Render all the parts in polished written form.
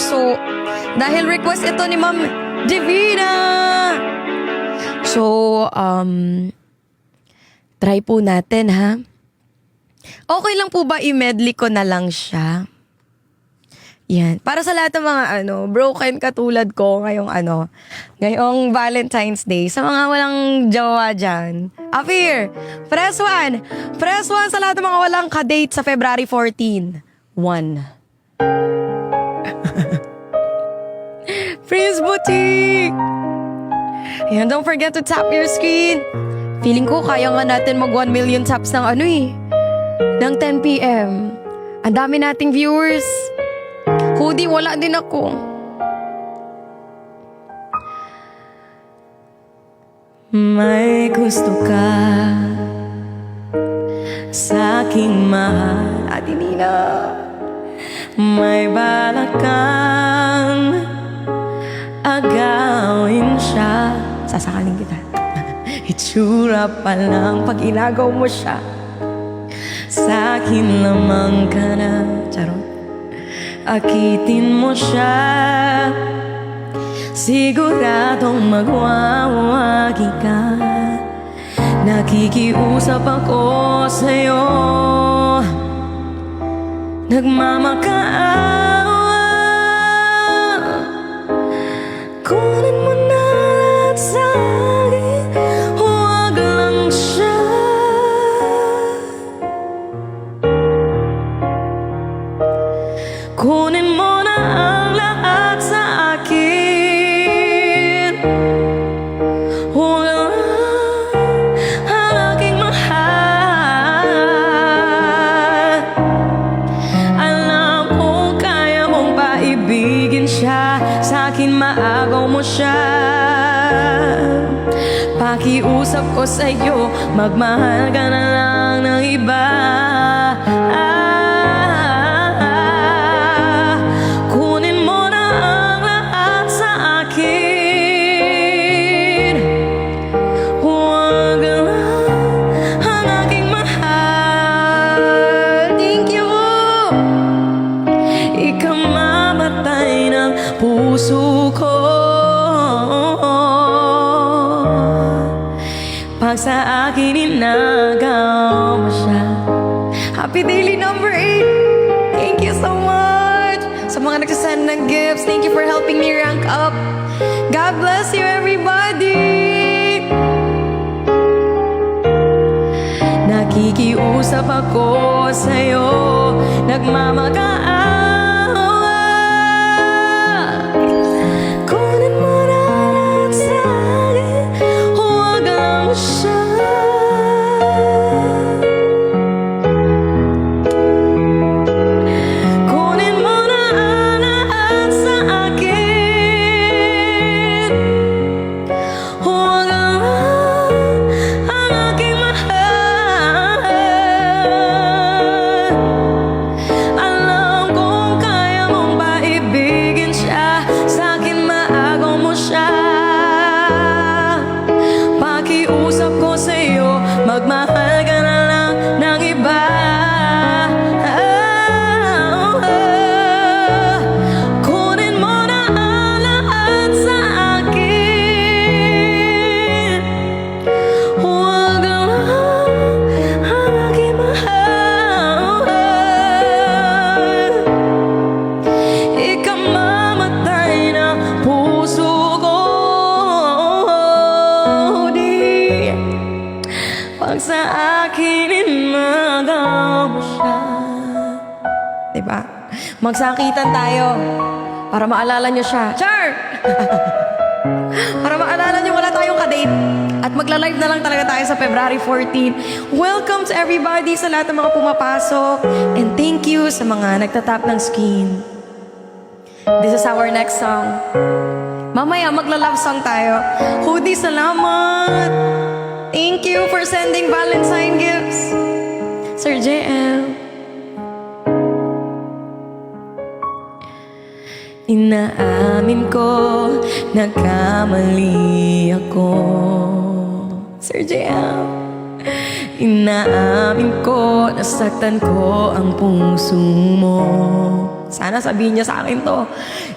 puso. Dahil request ito ni Ma'am Divina. So, try po natin ha. Okay lang po ba i-medley ko na lang siya? Yan. Para sa lahat ng mga broken katulad ko ngayong Valentine's Day. Sa mga walang jowa dyan. Afir, press 1. Press 1 sa lahat ng mga walang kadate sa February 14. 1. Prince Boutique! Ayan, don't forget to tap your screen. Feeling ko kaya nga natin mag 1 million taps ng ng 10 p.m. Ang dami nating viewers. Hoodie, wala din ako. May gusto ka sa aking mahal. Ate Nina. May balak kang agawin siya. Sasakalin kita. Itsura pa lang pag inagaw mo siya. Sa akin lamang ka na. Charot. Akitin mo siya. Siguradong magwawagi ka. Nakikiusap ako sa'yo. Nagmamakaawa. Kunin mo na lahat sa akin. Huwag lang siya. Kunin mo na ang lahat sa akin. Huwag lang ang aking mahal. Alam kong kaya mong paibigin siya. Sa akin maagaw mo siya. Pakiusap ko sa'yo, magmahal ka na lang ng iba. Puso ko pag sa akin inagaw mo siya. Happy daily number 8. Thank you so much. Sa mga nagsasend ng gifts, thank you for helping me rank up. God bless you everybody. Nakikiusap ako sa'yo. Nagmamakaawa. Magmahal ka na lang ng iba. Kunin mo na ang lahat sa akin. Huwag lang ang aking mahal. Ikamamatay na puso ko. Pag sa akin inagaw mo siya. Diba? Magsakitan tayo para maalala nyo siya. Char! Para maalala nyo wala tayong kadate. At magla-live na lang talaga tayo sa February 14. Welcome to everybody sa lahat ng mga pumapasok. And thank you sa mga nagtatap ng screen. This is our next song. Mamaya magla-love song tayo. Hoodie, salamat! Thank you for sending Valentine gifts, Sir JL. Inaamin ko, nagkamali ako, Sir JL. Inaamin ko, nasaktan ko ang puso mo. Sana sabihin niya sa akin to.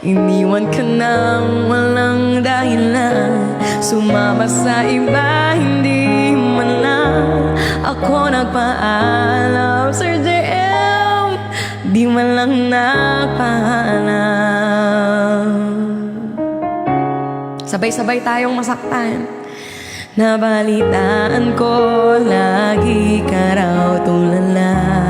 Iniwan ka nang walang dahilan, sumama sa iba, hindi man lang ako nagpaalam. Sir JM, di man lang nagpaalam. Sabay-sabay tayong masaktan. Nabalitaan ko, lagi ka raw tulala.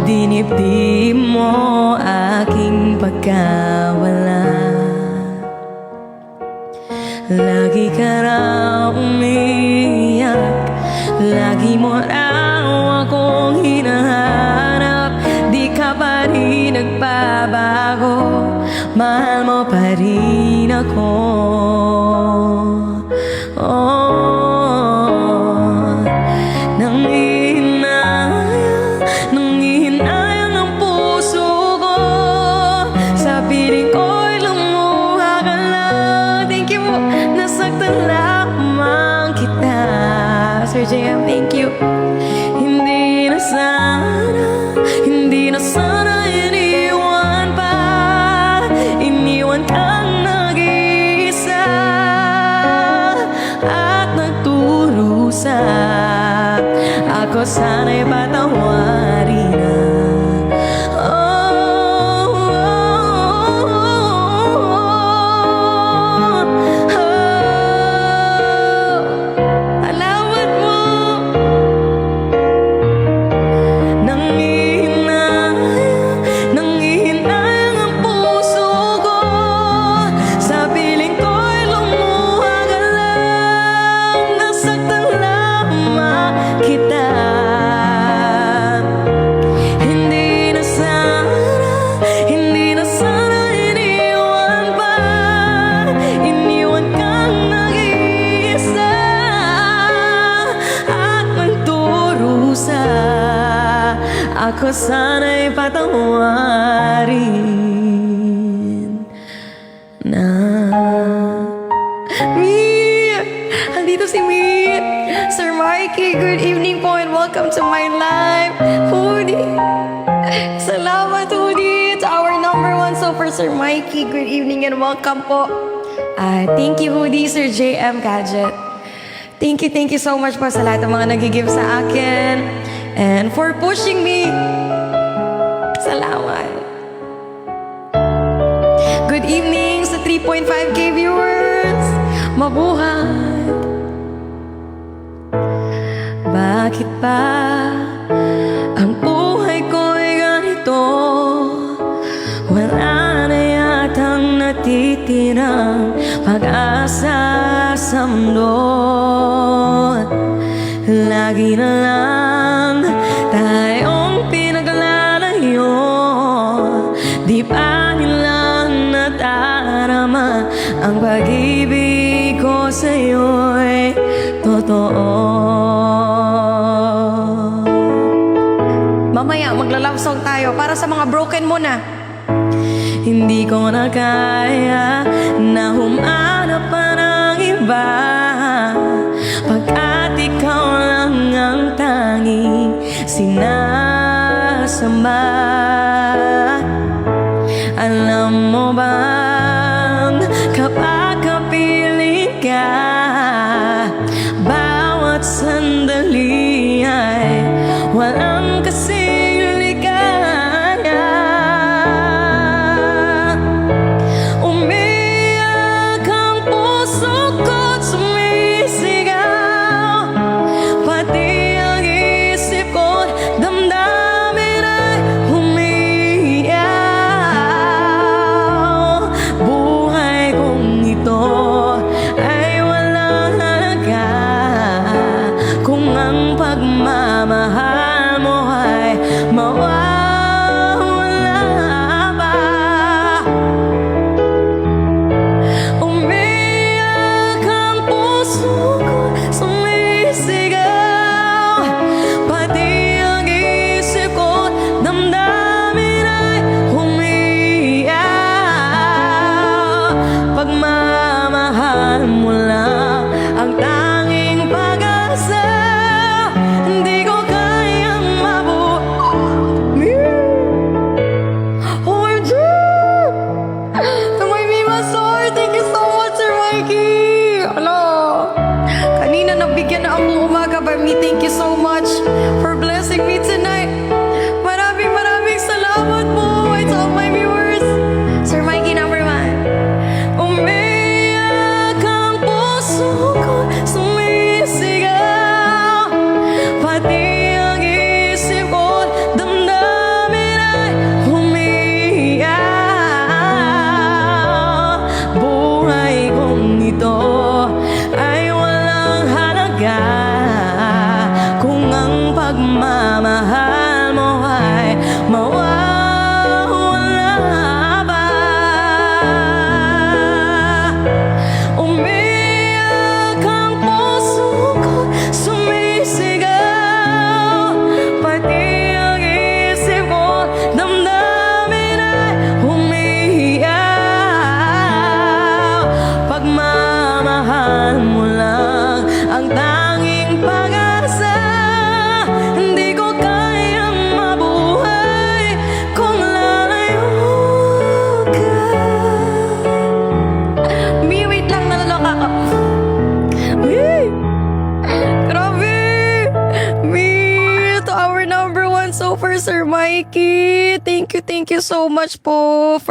Dinibdib mo aking pagkawala. Lagi ka raw umiyak, lagi mo raw akong hinahanap. Di ka pa rin nagbabago, mahal mo pa rin ako. Oh, nangihinayang ang puso ko, sa piling ko'y lumuha ka lang. Thank you po, nasaktan lamang kita. Sir JM, thank you. Hindi na sana iniwan pa, iniwan kang nag-iisa at nagturusa. Ako sana'y patawarin na. Alawad mo. Nangihinayang ang puso ko, sa piling ko'y lumuha ka lang. Nasaktan lamang kita. Hindi na sana iniwan pa, iniwan kang nag-iisa at nagturusa. Ako sana'y patawarin na. Mir! Andito si Mir! Sir Mikey, good evening po and welcome to my live. Hoodie! Salamat, Hoodie! It's our #1 for Sir Mikey. Good evening and welcome po. Thank you, Hoodie, Sir JM Gadget. Thank you so much po sa lahat ng mga nag-give sa akin and for pushing me. Salamat. Good evening sa 3.5K viewers. Mabuhay. Bakit ba ang buhay ko'y ganito? Wala na yatang natitirang pag-asa sa mundo. Lagi na lang tayong pinaglalayo, di pa nila nadarama ang pag-ibig ko sa'yo'y totoo. Mamaya magla-love song tayo para sa mga broken muna. Hindi ko na kaya na humanap pa ng iba, pagkat ikaw lang ang tanging sinasamba. Alam mo bang kapag kapiling ka, bawat sandali ay walang kasing ligaya. Umiyak ang puso ko't sumisigaw, pati ang isip ko't damdamin ay humihinga. me. Thank you so much for blessing me tonight. Maraming salamat po. It's all my viewers. Sir Mikey, number 1. Umiyak ang puso ko, sumisigaw. Pati ang isip ko, damdamin ay umiiyak. Buhay kong ito ay walang halaga kung ang pagmamahal mo ay mawawala ba. Umiyak ang puso ko, sumisigaw. Pati ang isip ko, damdamin ay umiiyak. Pagmamahal mo lang ang tanging pag-asa. Hindi ko kayang mabuhay kung lalayo ka. Mi, wait lang, nalaloka ka. Mi! Grabe! Mi! To our number 1 so far, Sir Mikey. Thank you so much po for